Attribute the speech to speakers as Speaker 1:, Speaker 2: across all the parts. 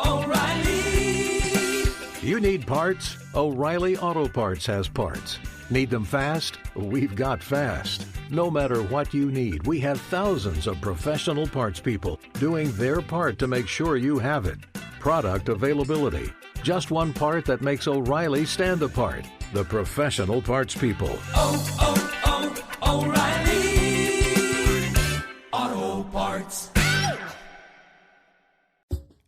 Speaker 1: O'Reilly. You need parts? O'Reilly Auto Parts has parts. Need them fast? We've got fast. No matter what you need, we have thousands of professional parts people doing their part to make sure you have it. Product availability. Just one part that makes O'Reilly stand apart. The professional parts people.
Speaker 2: O'Reilly Auto Parts.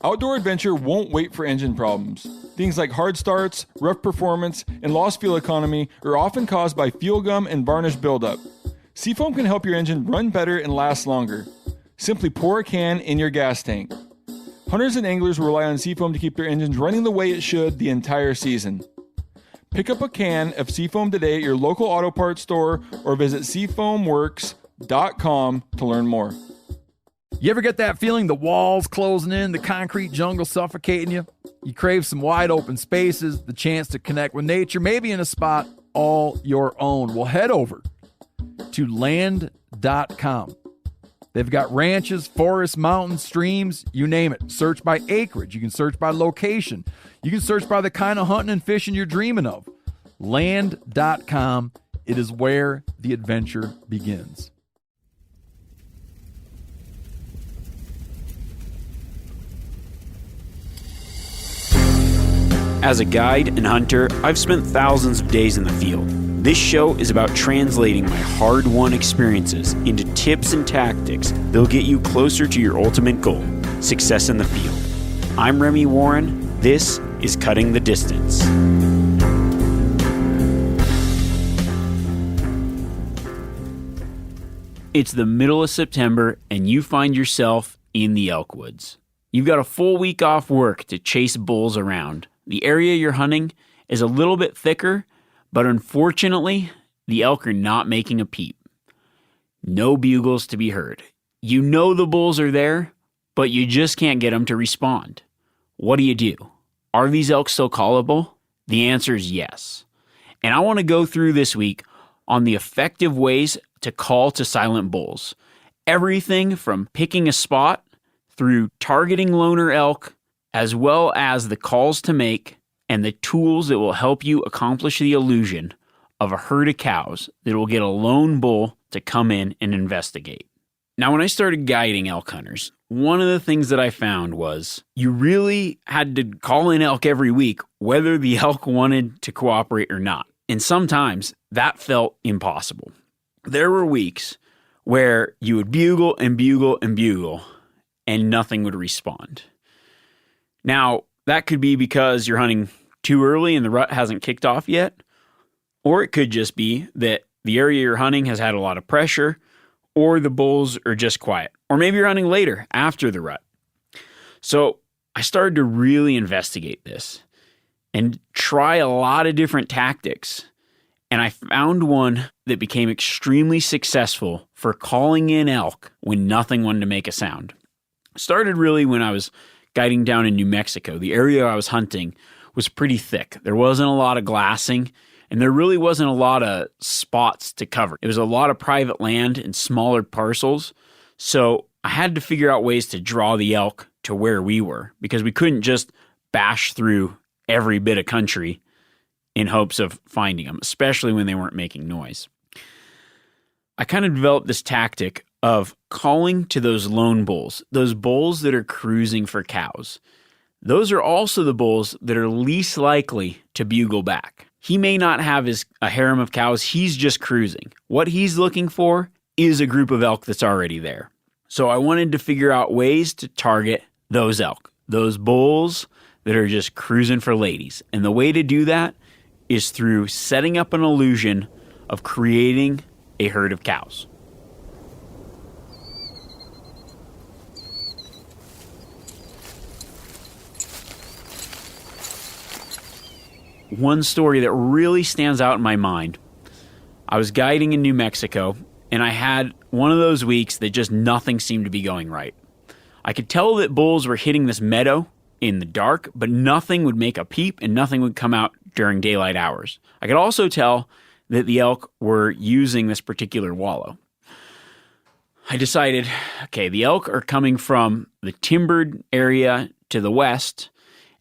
Speaker 3: Outdoor adventure won't wait for engine problems. Things like hard starts, rough performance, and lost fuel economy are often caused by fuel gum and varnish buildup. Seafoam can help your engine run better and last longer. Simply pour a can in your gas tank. Hunters and anglers rely on Seafoam to keep their engines running the way it should the entire season. Pick up a can of Seafoam today at your local auto parts store or visit seafoamworks.com to learn more.
Speaker 4: You ever get that feeling the walls closing in, the concrete jungle suffocating you? You crave some wide open spaces, the chance to connect with nature, maybe in a spot all your own. Well, head over to land.com. They've got ranches, forests, mountains, streams, you name it. Search by acreage. You can search by location. You can search by the kind of hunting and fishing you're dreaming of. Land.com. It is where the adventure begins.
Speaker 5: As a guide and hunter, I've spent thousands of days in the field. This show is about translating my hard-won experiences into tips and tactics that'll get you closer to your ultimate goal, success in the field. I'm Remy Warren. This is Cutting the Distance. It's the middle of September and you find yourself in the elk woods. You've got a full week off work to chase bulls around. The area you're hunting is a little bit thicker, but unfortunately, the elk are not making a peep. No bugles to be heard. You know the bulls are there, but you just can't get them to respond. What do? Are these elk still callable? The answer is yes. And I want to go through this week on the effective ways to call to silent bulls. Everything from picking a spot through targeting loner elk, as well as the calls to make and the tools that will help you accomplish the illusion of a herd of cows that will get a lone bull to come in and investigate. Now, when I started guiding elk hunters, one of the things that I found was you really had to call in elk every week, whether the elk wanted to cooperate or not. And sometimes that felt impossible. There were weeks where you would bugle and bugle and bugle, and nothing would respond. Now, that could be because you're hunting too early and the rut hasn't kicked off yet, or it could just be that the area you're hunting has had a lot of pressure, or the bulls are just quiet, or maybe you're hunting later after the rut. So I started to really investigate this and try a lot of different tactics, and I found one that became extremely successful for calling in elk when nothing wanted to make a sound. It started really when I was guiding down in New Mexico. The area I was hunting was pretty thick. There wasn't a lot of glassing, and there really wasn't a lot of spots to cover. It was a lot of private land and smaller parcels, so I had to figure out ways to draw the elk to where we were, because we couldn't just bash through every bit of country in hopes of finding them, especially when they weren't making noise. I kind of developed this tactic of calling to those lone bulls, those bulls that are cruising for cows. Those are also the bulls that are least likely to bugle back. He may not have a harem of cows, he's just cruising. What he's looking for is a group of elk that's already there. So I wanted to figure out ways to target those elk, those bulls that are just cruising for ladies. And the way to do that is through setting up an illusion of creating a herd of cows. One story that really stands out in my mind, I was guiding in New Mexico, and I had one of those weeks that just nothing seemed to be going right. I could tell that bulls were hitting this meadow in the dark, but nothing would make a peep and nothing would come out during daylight hours. I could also tell that the elk were using this particular wallow. I decided, okay, the elk are coming from the timbered area to the west,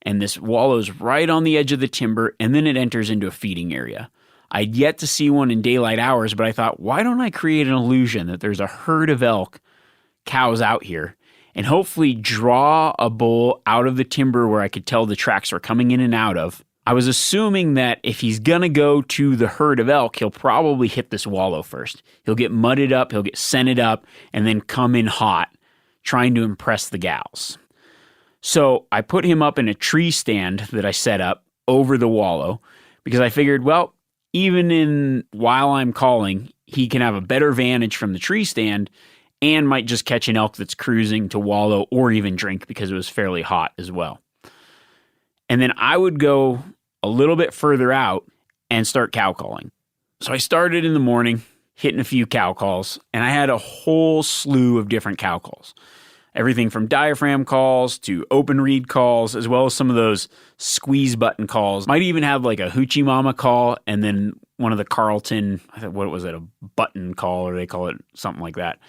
Speaker 5: and this wallow's right on the edge of the timber, and then it enters into a feeding area. I'd yet to see one in daylight hours, but I thought, why don't I create an illusion that there's a herd of elk cows out here, and hopefully draw a bull out of the timber where I could tell the tracks were coming in and out of. I was assuming that if he's going to go to the herd of elk, he'll probably hit this wallow first. He'll get mudded up, he'll get scented up, and then come in hot, trying to impress the gals. So I put him up in a tree stand that I set up over the wallow because I figured, well, even while I'm calling, he can have a better vantage from the tree stand and might just catch an elk that's cruising to wallow or even drink because it was fairly hot as well. And then I would go a little bit further out and start cow calling. So I started in the morning, hitting a few cow calls, and I had a whole slew of different cow calls. Everything from diaphragm calls to open reed calls, as well as some of those squeeze button calls. Might even have like a hoochie mama call and then one of the Carlton, what was it, a button call, or they call it something like that,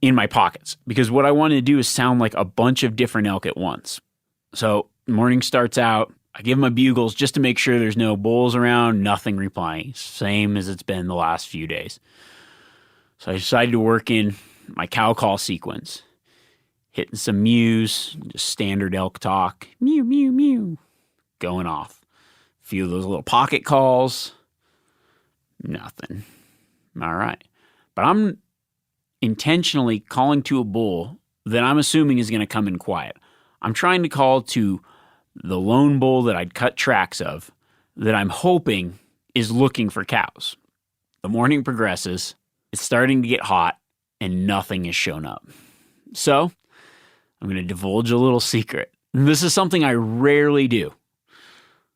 Speaker 5: in my pockets. Because what I wanted to do is sound like a bunch of different elk at once. So morning starts out, I give my bugles just to make sure there's no bulls around, nothing replying. Same as it's been the last few days. So I decided to work in my cow call sequence. Hitting some mews, just standard elk talk. Mew, mew, mew. Going off. A few of those little pocket calls. Nothing. All right. But I'm intentionally calling to a bull that I'm assuming is going to come in quiet. I'm trying to call to the lone bull that I'd cut tracks of that I'm hoping is looking for cows. The morning progresses. It's starting to get hot and nothing has shown up. So I'm going to divulge a little secret. This is something I rarely do.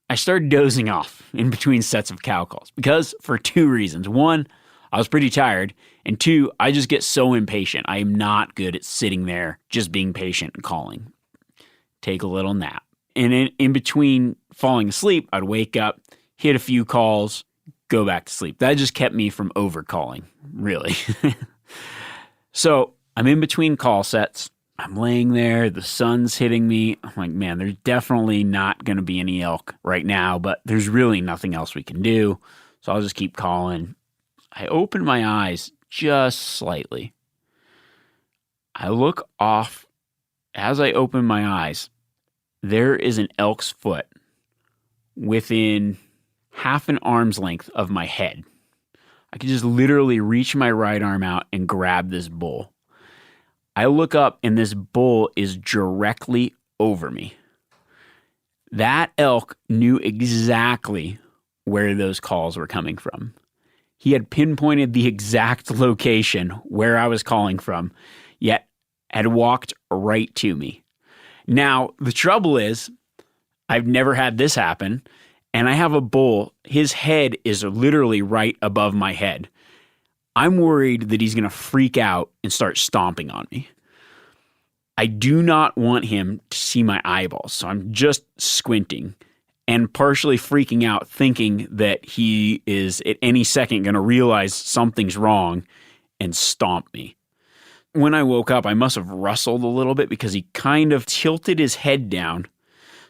Speaker 5: I started dozing off in between sets of cow calls because for two reasons. One, I was pretty tired. And two, I just get so impatient. I am not good at sitting there just being patient and calling. Take a little nap. And in between falling asleep, I'd wake up, hit a few calls, go back to sleep. That just kept me from over-calling, really. So I'm in between call sets. I'm laying there, the sun's hitting me. I'm like, man, there's definitely not going to be any elk right now, but there's really nothing else we can do. So I'll just keep calling. I open my eyes just slightly. I look off. As I open my eyes, there is an elk's foot within half an arm's length of my head. I could just literally reach my right arm out and grab this bull. I look up and this bull is directly over me. That elk knew exactly where those calls were coming from. He had pinpointed the exact location where I was calling from, yet had walked right to me. Now, the trouble is, I've never had this happen, and I have a bull. His head is literally right above my head. I'm worried that he's going to freak out and start stomping on me. I do not want him to see my eyeballs, so I'm just squinting and partially freaking out, thinking that he is at any second going to realize something's wrong and stomp me. When I woke up, I must have rustled a little bit because he kind of tilted his head down.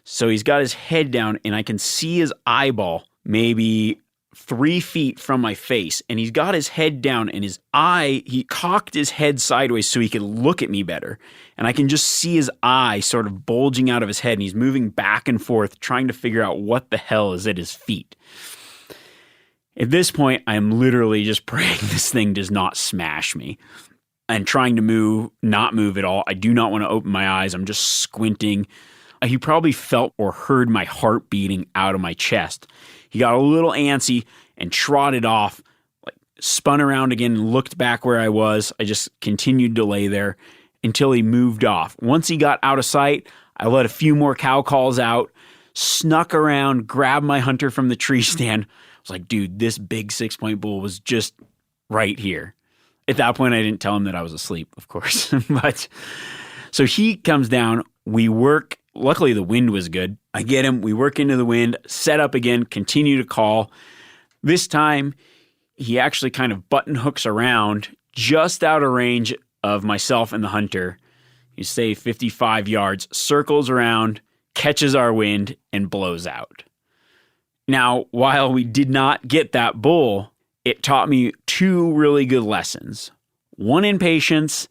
Speaker 5: So he's got his head down and I can see his eyeball maybe 3 feet from my face, and he's got his head down and his eye, he cocked his head sideways so he could look at me better. And I can just see his eye sort of bulging out of his head, and he's moving back and forth trying to figure out what the hell is at his feet. At this point, I am literally just praying this thing does not smash me and trying to not move at all. I do not want to open my eyes. I'm just squinting. He probably felt or heard my heart beating out of my chest. He got a little antsy and trotted off, like spun around again and looked back where I was. I just continued to lay there until he moved off. Once he got out of sight, I let a few more cow calls out, snuck around, grabbed my hunter from the tree stand. I was like, dude, this big 6-point bull was just right here. At that point, I didn't tell him that I was asleep, of course. But so he comes down, we work. Luckily, the wind was good. I get him. We work into the wind, set up again, continue to call. This time, he actually kind of button hooks around just out of range of myself and the hunter. You say 55 yards, circles around, catches our wind, and blows out. Now, while we did not get that bull, it taught me two really good lessons. One in patience,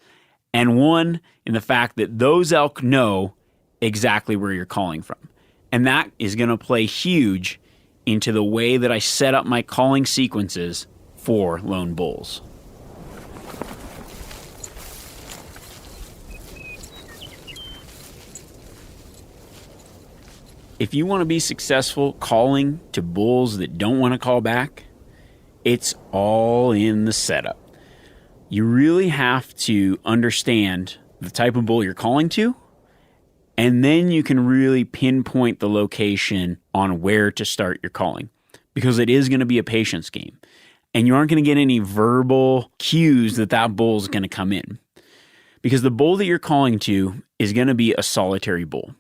Speaker 5: and one in the fact that those elk know exactly where you're calling from. And that is going to play huge into the way that I set up my calling sequences for lone bulls. If you want to be successful calling to bulls that don't want to call back, it's all in the setup. You really have to understand the type of bull you're calling to, and then you can really pinpoint the location on where to start your calling, because it is going to be a patience game, and you aren't going to get any verbal cues that that bull is going to come in, because the bull that you're calling to is going to be a solitary bull.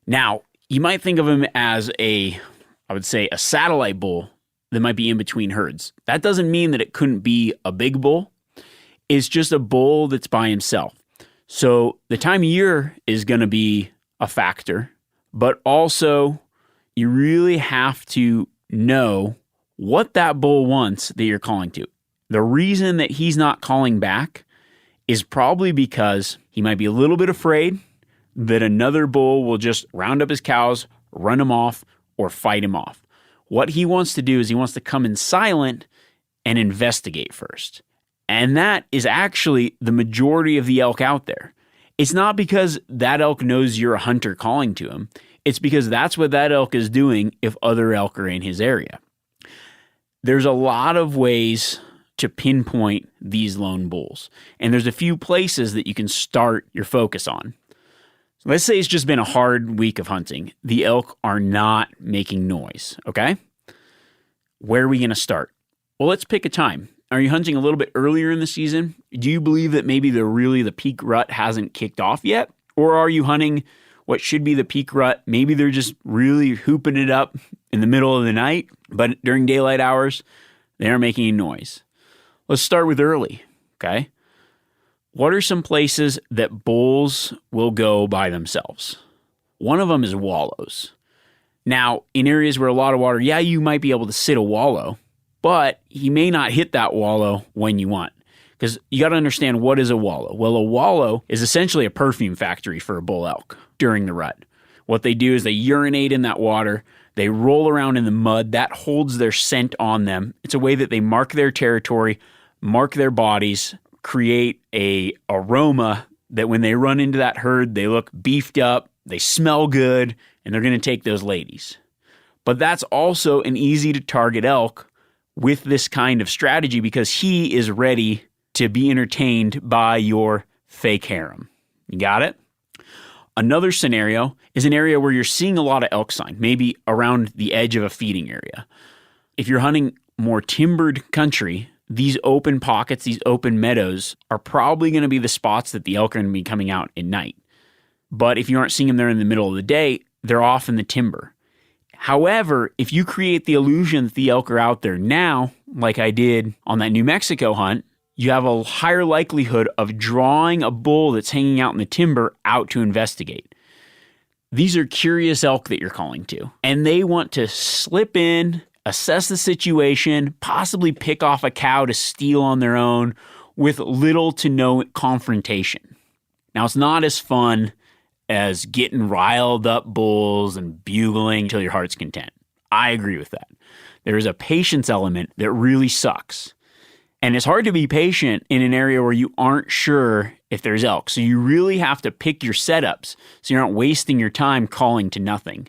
Speaker 5: Now, you might think of him as a satellite bull that might be in between herds. That doesn't mean that it couldn't be a big bull. It's just a bull that's by himself. So the time of year is going to be a factor, but also you really have to know what that bull wants that you're calling to. The reason that he's not calling back is probably because he might be a little bit afraid that another bull will just round up his cows, run him off, or fight him off. What he wants to do is he wants to come in silent and investigate first. And that is actually the majority of the elk out there. It's not because that elk knows you're a hunter calling to him. It's because that's what that elk is doing if other elk are in his area. There's a lot of ways to pinpoint these lone bulls. And there's a few places that you can start your focus on. Let's say it's just been a hard week of hunting. The elk are not making noise, okay? Where are we going to start? Well, let's pick a time. Are you hunting a little bit earlier in the season? Do you believe that maybe the peak rut hasn't kicked off yet? Or are you hunting what should be the peak rut? Maybe they're just really hooping it up in the middle of the night, but during daylight hours, they aren't making any noise. Let's start with early, okay? What are some places that bulls will go by themselves? One of them is wallows. Now, in areas where a lot of water, yeah, you might be able to sit a wallow, but he may not hit that wallow when you want. Because you got to understand, what is a wallow? Well, a wallow is essentially a perfume factory for a bull elk during the rut. What they do is they urinate in that water, they roll around in the mud, that holds their scent on them. It's a way that they mark their territory, mark their bodies, create a aroma that when they run into that herd, they look beefed up, they smell good, and they're going to take those ladies. But that's also an easy to target elk with this kind of strategy, because he is ready to be entertained by your fake harem. You got it? Another scenario is an area where you're seeing a lot of elk sign, maybe around the edge of a feeding area. If you're hunting more timbered country, these open pockets, these open meadows are probably going to be the spots that the elk are going to be coming out at night. But if you aren't seeing them there in the middle of the day, they're off in the timber. However, if you create the illusion that the elk are out there now, like I did on that New Mexico hunt, you have a higher likelihood of drawing a bull that's hanging out in the timber out to investigate. These are curious elk that you're calling to, and they want to slip in, assess the situation, possibly pick off a cow to steal on their own with little to no confrontation. Now, it's not as fun as getting riled up bulls and bugling till your heart's content. I agree with that. There is a patience element that really sucks. And it's hard to be patient in an area where you aren't sure if there's elk. So you really have to pick your setups so you're not wasting your time calling to nothing.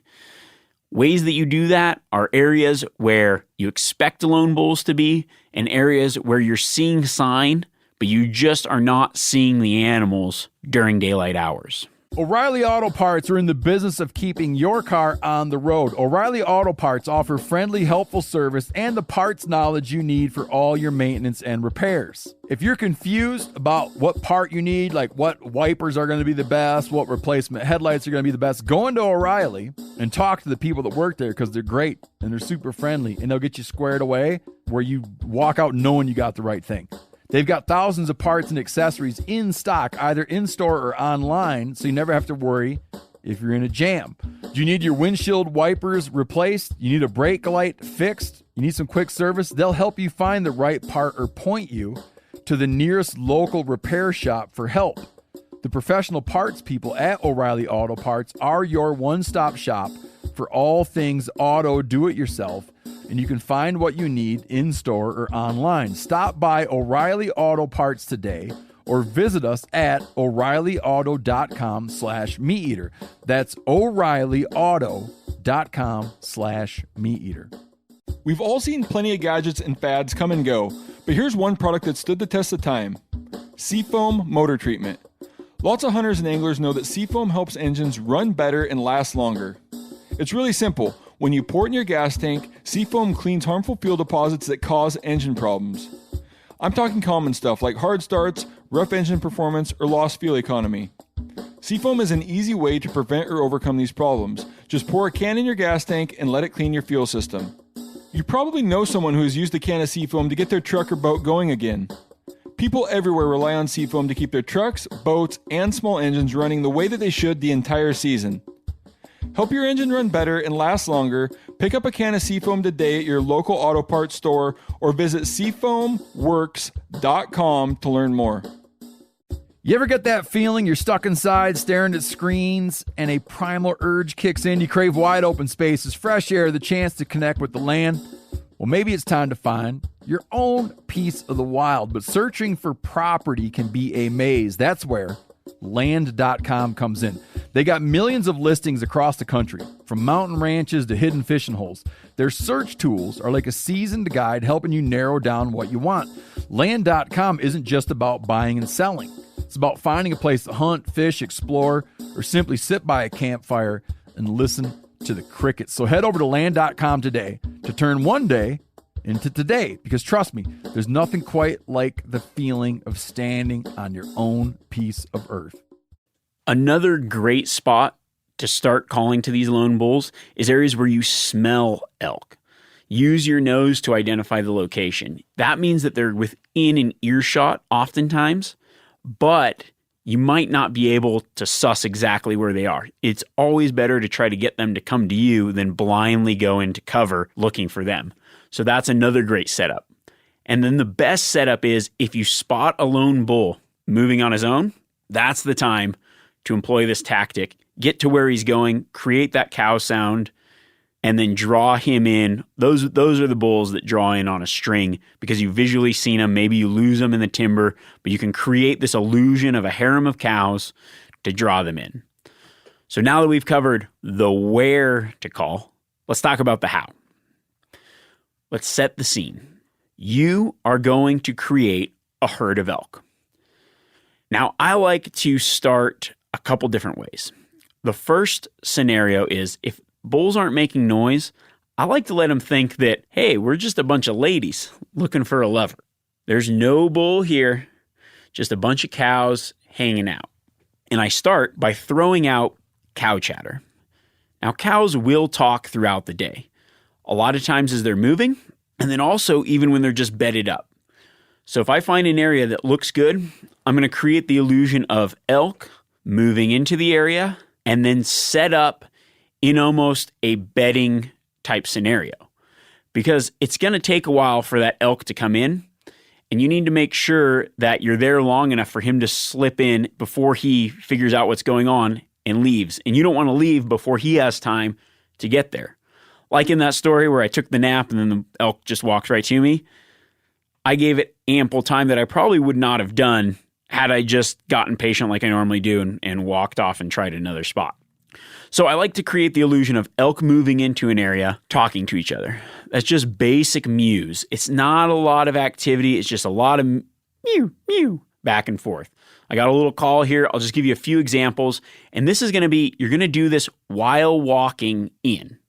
Speaker 5: Ways that you do that are areas where you expect lone bulls to be and areas where you're seeing sign, but you just are not seeing the animals during daylight hours.
Speaker 4: O'Reilly Auto Parts are in the business of keeping your car on the road. O'Reilly Auto Parts offer friendly, helpful service and the parts knowledge you need for all your maintenance and repairs. If you're confused about what part you need, like what wipers are going to be the best, what replacement headlights are going to be the best, go into O'Reilly and talk to the people that work there, because they're great and they're super friendly, and they'll get you squared away where you walk out knowing you got the right thing. They've got thousands of parts and accessories in stock, either in-store or online, so you never have to worry if you're in a jam. Do you need your windshield wipers replaced? You need a brake light fixed? You need some quick service? They'll help you find the right part or point you to the nearest local repair shop for help. The professional parts people at O'Reilly Auto Parts are your one-stop shop for all things auto do-it-yourself, and you can find what you need in-store or online. Stop by O'Reilly Auto Parts today or visit us at O'ReillyAuto.com/MeatEater. That's O'ReillyAuto.com/MeatEater.
Speaker 3: We've all seen plenty of gadgets and fads come and go, but here's one product that stood the test of time: Seafoam Motor Treatment. Lots of hunters and anglers know that Seafoam helps engines run better and last longer. It's really simple. When you pour it in your gas tank, Seafoam cleans harmful fuel deposits that cause engine problems. I'm talking common stuff like hard starts, rough engine performance, or lost fuel economy. Seafoam is an easy way to prevent or overcome these problems. Just pour a can in your gas tank and let it clean your fuel system. You probably know someone who has used a can of Seafoam to get their truck or boat going again. People everywhere rely on Seafoam to keep their trucks, boats, and small engines running the way that they should the entire season. Help your engine run better and last longer. Pick up a can of Seafoam today at your local auto parts store or visit seafoamworks.com to learn more.
Speaker 4: You ever get that feeling you're stuck inside staring at screens and a primal urge kicks in? You crave wide open spaces, fresh air, the chance to connect with the land? Well, maybe it's time to find your own piece of the wild, but searching for property can be a maze. That's where Land.com comes in. They got millions of listings across the country, from mountain ranches to hidden fishing holes. Their search tools are like a seasoned guide helping you narrow down what you want. Land.com isn't just about buying and selling. It's about finding a place to hunt, fish, explore, or simply sit by a campfire and listen to the crickets. So head over to Land.com today to turn one day into today, because trust me, there's nothing quite like the feeling of standing on your own piece of earth.
Speaker 5: Another great spot to start calling to these lone bulls is areas where you smell elk. Use your nose to identify the location. That means that they're within an earshot oftentimes, but you might not be able to suss exactly where they are. It's always better to try to get them to come to you than blindly go into cover looking for them. So that's another great setup. And then the best setup is if you spot a lone bull moving on his own, that's the time to employ this tactic. Get to where he's going, create that cow sound, and then draw him in. Those are the bulls that draw in on a string because you've visually seen them. Maybe you lose them in the timber, but you can create this illusion of a harem of cows to draw them in. So now that we've covered the where to call, let's talk about the how. Let's set the scene. You are going to create a herd of elk. Now, I like to start a couple different ways. The first scenario is if bulls aren't making noise, I like to let them think that, hey, we're just a bunch of ladies looking for a lover. There's no bull here, just a bunch of cows hanging out. And I start by throwing out cow chatter. Now, cows will talk throughout the day. A lot of times as they're moving, and then also even when they're just bedded up. So if I find an area that looks good, I'm going to create the illusion of elk moving into the area and then set up in almost a bedding type scenario. Because it's going to take a while for that elk to come in, and you need to make sure that you're there long enough for him to slip in before he figures out what's going on and leaves. And you don't want to leave before he has time to get there. Like in that story where I took the nap and then the elk just walked right to me, I gave it ample time that I probably would not have done had I just gotten patient like I normally do and walked off and tried another spot. So I like to create the illusion of elk moving into an area, talking to each other. That's just basic mews. It's not a lot of activity. It's just a lot of mew, mew, back and forth. I got a little call here. I'll just give you a few examples. And this is going to be, you're going to do this while walking in.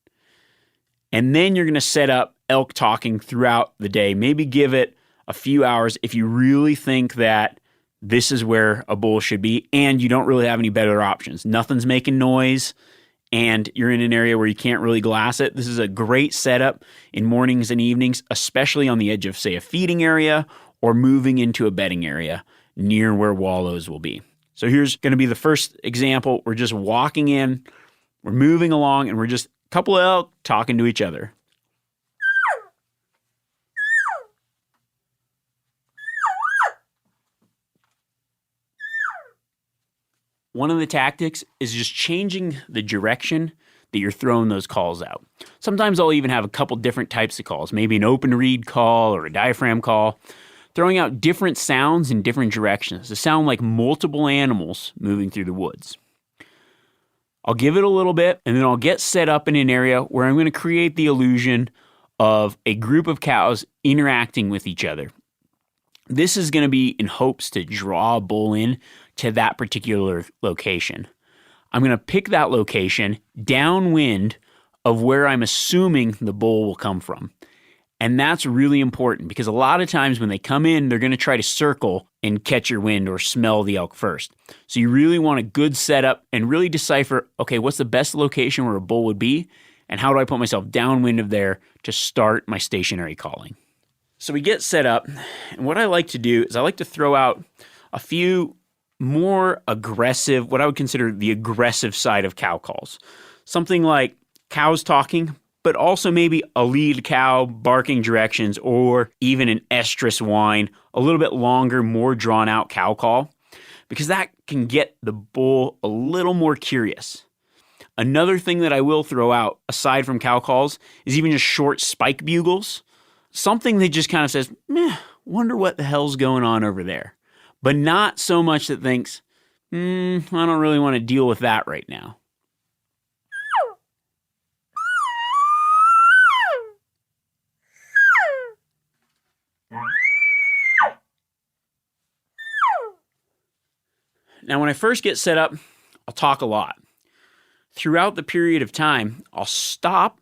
Speaker 5: And then you're going to set up elk talking throughout the day. Maybe give it a few hours if you really think that this is where a bull should be and you don't really have any better options. Nothing's making noise and you're in an area where you can't really glass it. This is a great setup in mornings and evenings, especially on the edge of, say, a feeding area or moving into a bedding area near where wallows will be. So here's going to be the first example. We're just walking in, we're moving along, and we're just a couple of elk talking to each other. One of the tactics is just changing the direction that you're throwing those calls out. Sometimes I'll even have a couple different types of calls, maybe an open reed call or a diaphragm call, throwing out different sounds in different directions to sound like multiple animals moving through the woods. I'll give it a little bit, and then I'll get set up in an area where I'm going to create the illusion of a group of cows interacting with each other. This is going to be in hopes to draw a bull in to that particular location. I'm going to pick that location downwind of where I'm assuming the bull will come from. And that's really important because a lot of times when they come in, they're going to try to circle and catch your wind or smell the elk first. So you really want a good setup and really decipher, okay, what's the best location where a bull would be? And how do I put myself downwind of there to start my stationary calling? So we get set up, and what I like to do is I like to throw out a few more aggressive, what I would consider the aggressive side of cow calls. Something like cows talking, but also maybe a lead cow barking directions or even an estrus whine, a little bit longer, more drawn out cow call, because that can get the bull a little more curious. Another thing that I will throw out, aside from cow calls, is even just short spike bugles. Something that just kind of says, wonder what the hell's going on over there. But not so much that thinks, I don't really want to deal with that right now. Now, when I first get set up, I'll talk a lot. Throughout the period of time, I'll stop,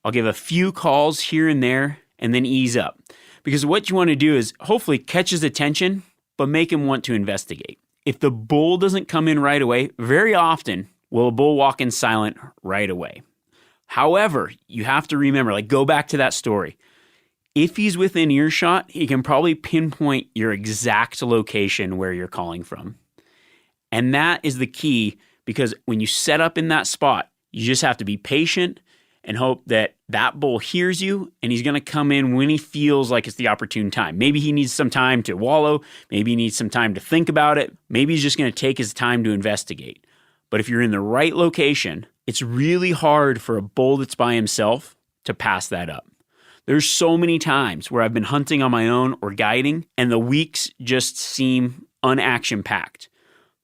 Speaker 5: I'll give a few calls here and there, and then ease up. Because what you want to do is hopefully catch his attention, but make him want to investigate. If the bull doesn't come in right away, very often will a bull walk in silent right away. However, you have to remember, go back to that story. If he's within earshot, he can probably pinpoint your exact location where you're calling from. And that is the key, because when you set up in that spot, you just have to be patient and hope that that bull hears you, and he's going to come in when he feels like it's the opportune time. Maybe he needs some time to wallow. Maybe he needs some time to think about it. Maybe he's just going to take his time to investigate. But if you're in the right location, it's really hard for a bull that's by himself to pass that up. There's so many times where I've been hunting on my own or guiding, and the weeks just seem unaction-packed.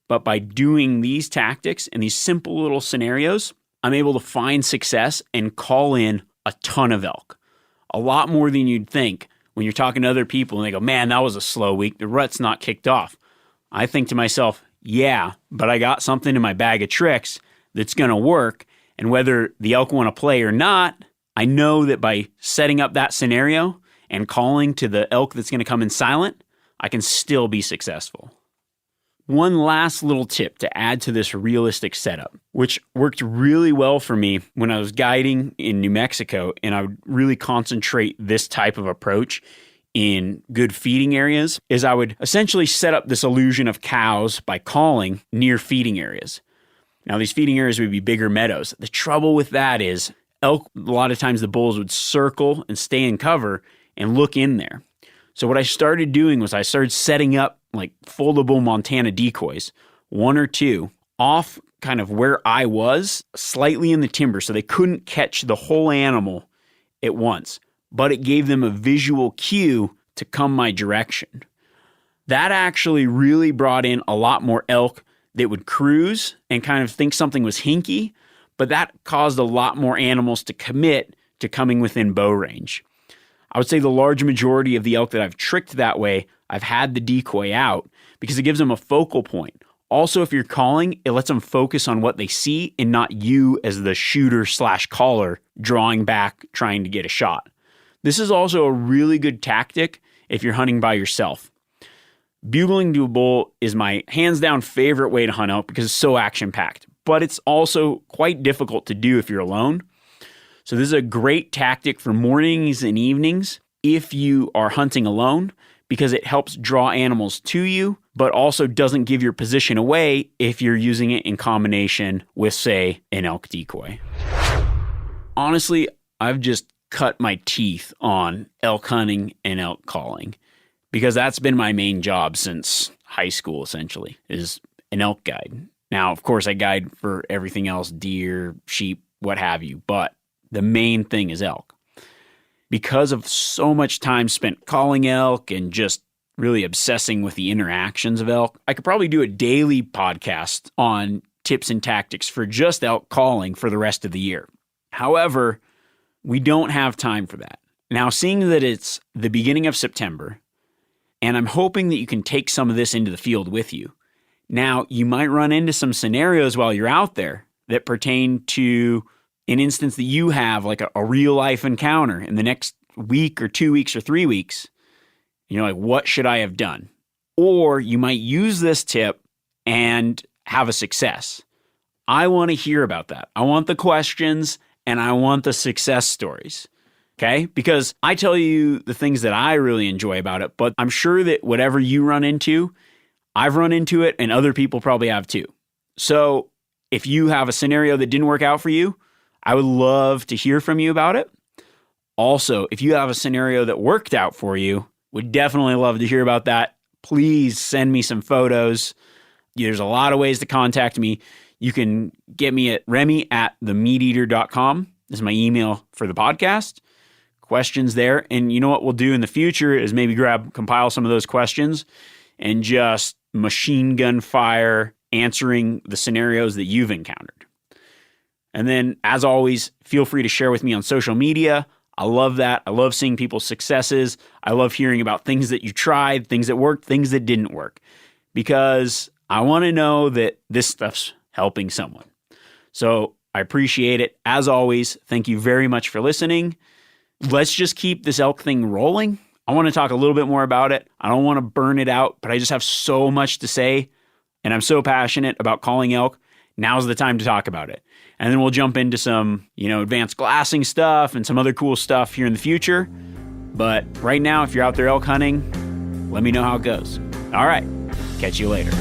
Speaker 5: But by doing these tactics and these simple little scenarios, I'm able to find success and call in a ton of elk. A lot more than you'd think when you're talking to other people and they go, man, that was a slow week. The rut's not kicked off. I think to myself, yeah, but I got something in my bag of tricks that's going to work. And whether the elk want to play or not, I know that by setting up that scenario and calling to the elk that's going to come in silent, I can still be successful. One last little tip to add to this realistic setup, which worked really well for me when I was guiding in New Mexico, and I would really concentrate this type of approach in good feeding areas, is I would essentially set up this illusion of cows by calling near feeding areas. Now, these feeding areas would be bigger meadows. The trouble with that is elk, a lot of times the bulls would circle and stay in cover and look in there. So what I started doing was I started setting up foldable Montana decoys, one or two, off kind of where I was, slightly in the timber, so they couldn't catch the whole animal at once. But it gave them a visual cue to come my direction. That actually really brought in a lot more elk that would cruise and kind of think something was hinky, but that caused a lot more animals to commit to coming within bow range. I would say the large majority of the elk that I've tricked that way, I've had the decoy out because it gives them a focal point. Also, if you're calling, it lets them focus on what they see and not you as the shooter/caller drawing back trying to get a shot. This is also a really good tactic if you're hunting by yourself. Bugling to a bull is my hands down favorite way to hunt elk because it's so action-packed, but it's also quite difficult to do if you're alone. So this is a great tactic for mornings and evenings if you are hunting alone, because it helps draw animals to you, but also doesn't give your position away if you're using it in combination with, say, an elk decoy. Honestly, I've just cut my teeth on elk hunting and elk calling because that's been my main job since high school, essentially, is an elk guide. Now, of course, I guide for everything else, deer, sheep, what have you, but the main thing is elk. Because of so much time spent calling elk and just really obsessing with the interactions of elk, I could probably do a daily podcast on tips and tactics for just elk calling for the rest of the year. However, we don't have time for that. Now, seeing that it's the beginning of September, and I'm hoping that you can take some of this into the field with you. Now, you might run into some scenarios while you're out there that pertain to an instance that you have, like a real life encounter in the next week or 2 weeks or 3 weeks. You're like, what should I have done? Or you might use this tip and have a success. I want to hear about that. I want the questions and I want the success stories. Okay? Because I tell you the things that I really enjoy about it, but I'm sure that whatever you run into, I've run into it and other people probably have too. So if you have a scenario that didn't work out for you, I would love to hear from you about it. Also, if you have a scenario that worked out for you, would definitely love to hear about that. Please send me some photos. There's a lot of ways to contact me. You can get me at remy@themeateater.com. This is my email for the podcast. Questions there. And you know what we'll do in the future is maybe compile some of those questions and just machine gun fire answering the scenarios that you've encountered. And then, as always, feel free to share with me on social media. I love that. I love seeing people's successes. I love hearing about things that you tried, things that worked, things that didn't work, because I want to know that this stuff's helping someone. So I appreciate it. As always, thank you very much for listening. Let's just keep this elk thing rolling. I want to talk a little bit more about it. I don't want to burn it out, but I just have so much to say, and I'm so passionate about calling elk. Now's the time to talk about it. And then we'll jump into some, advanced glassing stuff and some other cool stuff here in the future. But right now, if you're out there elk hunting, let me know how it goes. All right. Catch you later.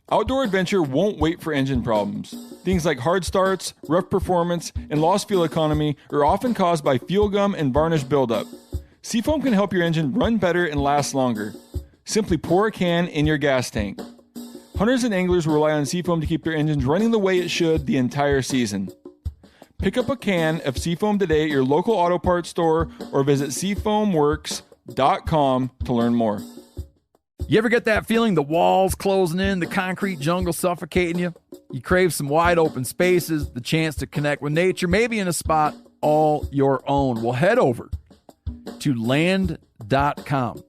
Speaker 3: Outdoor adventure won't wait for engine problems. Things like hard starts, rough performance, and lost fuel economy are often caused by fuel gum and varnish buildup. Seafoam can help your engine run better and last longer. Simply pour a can in your gas tank. Hunters and anglers rely on Seafoam to keep their engines running the way it should the entire season. Pick up a can of Seafoam today at your local auto parts store or visit seafoamworks.com to learn more.
Speaker 4: You ever get that feeling the walls closing in, the concrete jungle suffocating you? You crave some wide open spaces, the chance to connect with nature, maybe in a spot all your own. Well, head over to land.com.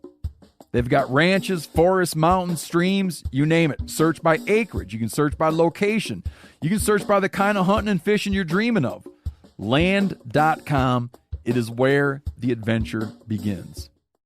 Speaker 4: They've got ranches, forests, mountains, streams, you name it. Search by acreage. You can search by location. You can search by the kind of hunting and fishing you're dreaming of. Land.com. It is where the adventure begins.